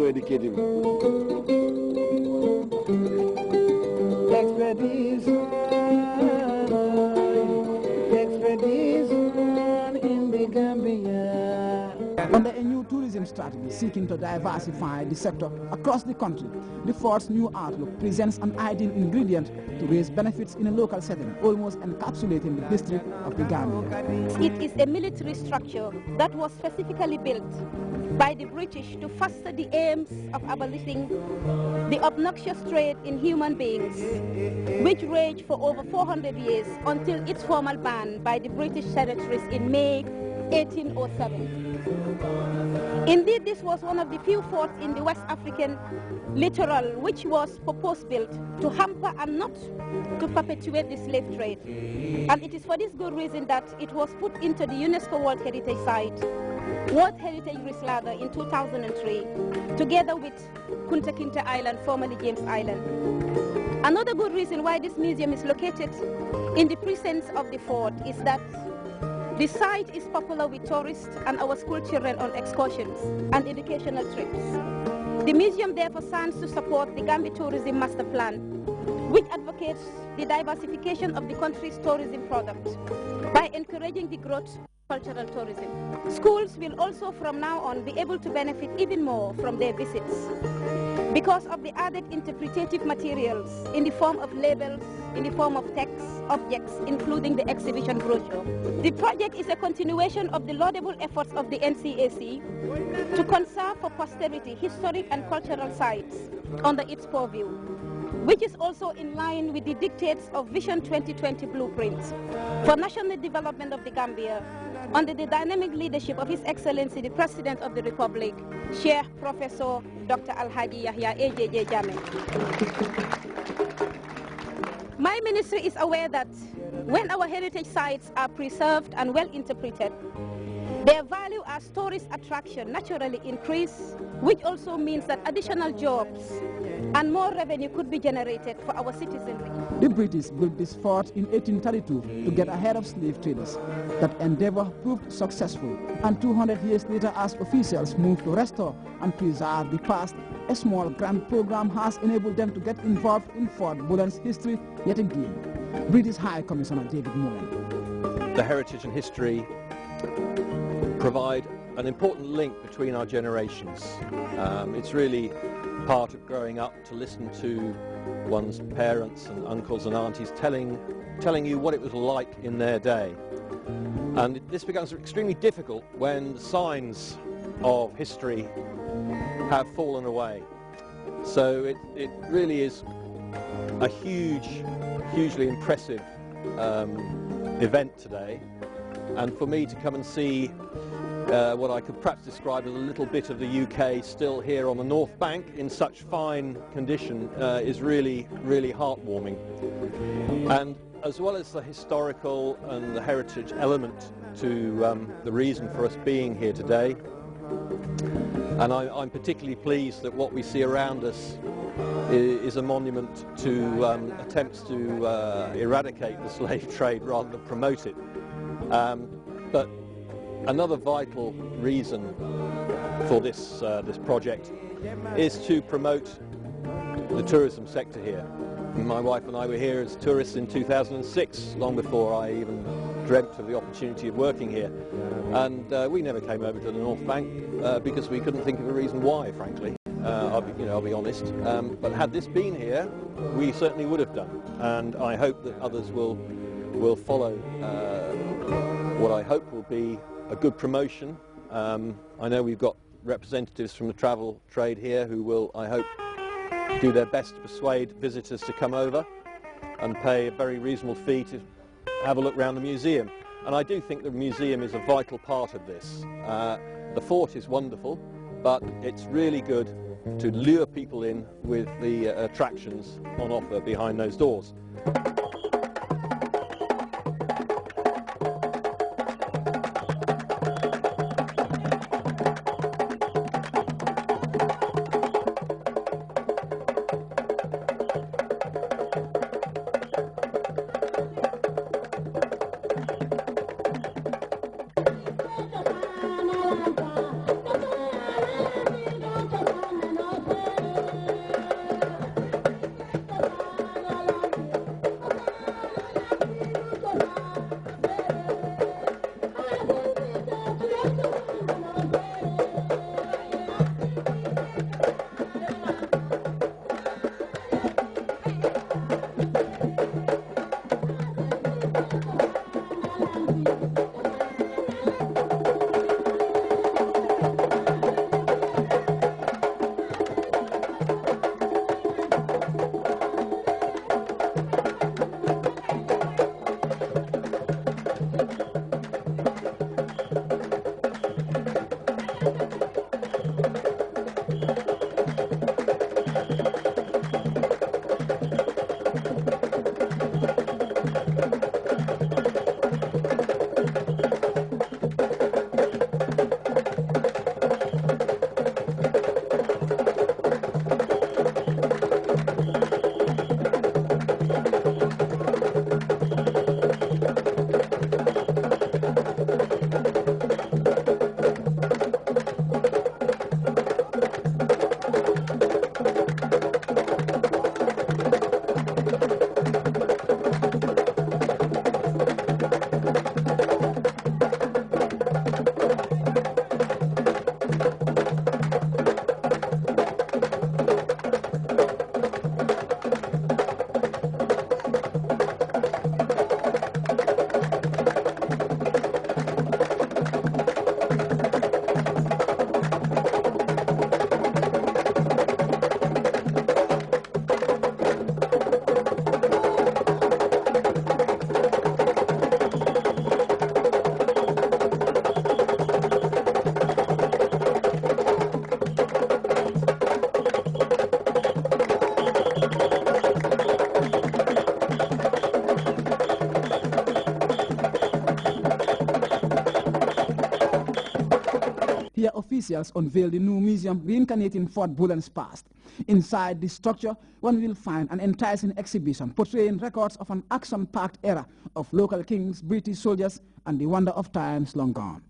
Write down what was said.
to educate him. Expedition in the Gambia. Under a new tourism strategy seeking to diversify the sector across the country, the fort's new outlook presents an ideal ingredient to raise benefits in a local setting, almost encapsulating the history of the Gambia. It is a military structure that was specifically built by the British to foster the aims of abolishing the obnoxious trade in human beings, which raged for over 400 years until its formal ban by the British territories in May 1807. Indeed, this was one of the few forts in the West African littoral which was purpose-built to hamper and not to perpetuate the slave trade. And it is for this good reason that it was put into the UNESCO World Heritage Site, World Heritage List rather, in 2003, together with Kunta Kinte Island, formerly James Island. Another good reason why this museum is located in the precincts of the fort is that the site is popular with tourists and our school children on excursions and educational trips. The museum therefore stands to support the Gambia Tourism Master Plan, which advocates the diversification of the country's tourism product by encouraging the growth of cultural tourism. Schools will also from now on be able to benefit even more from their visits because of the added interpretative materials in the form of labels, in the form of text, objects, including the exhibition brochure. The project is a continuation of the laudable efforts of the NCAC to conserve for posterity historic and cultural sites under its purview, which is also in line with the dictates of Vision 2020 blueprints for national development of the Gambia under the dynamic leadership of His Excellency the President of the Republic, Sheikh Professor Dr. Alhaji Yahya AJJ Jammeh. My ministry is aware that when our heritage sites are preserved and well interpreted, their value as tourist attraction naturally increase, which also means that additional jobs and more revenue could be generated for our citizenry. The British built this fort in 1832 to get ahead of slave traders. That endeavor proved successful, and 200 years later, as officials moved to restore and preserve the past, a small grant program has enabled them to get involved in Fort Bullen's history yet again. British High Commissioner David Mullen. The heritage and history provide an important link between our generations. It's really part of growing up to listen to one's parents and uncles and aunties telling you what it was like in their day. And this becomes extremely difficult when the signs of history have fallen away. So it really is a hugely impressive event today. And for me to come and see what I could perhaps describe as a little bit of the UK still here on the North Bank in such fine condition is really heartwarming. And as well as the historical and the heritage element to the reason for us being here today, and I'm particularly pleased that what we see around us is a monument to attempts to eradicate the slave trade rather than promote it. But another vital reason for this project is to promote the tourism sector here. My wife and I were here as tourists in 2006, long before I even dreamt of the opportunity of working here. And we never came over to the North Bank because we couldn't think of a reason why, frankly. I'll be honest. But had this been here, we certainly would have done. And I hope that others will follow what I hope will be a good promotion. I know we've got representatives from the travel trade here who will, I hope, do their best to persuade visitors to come over and pay a very reasonable fee to have a look around the museum. And I do think the museum is a vital part of this. The fort is wonderful, but it's really good to lure people in with the attractions on offer behind those doors. officials unveiled the new museum reincarnating Fort Bullen's past. Inside the structure, one will find an enticing exhibition portraying records of an action-packed era of local kings, British soldiers, and the wonder of times long gone.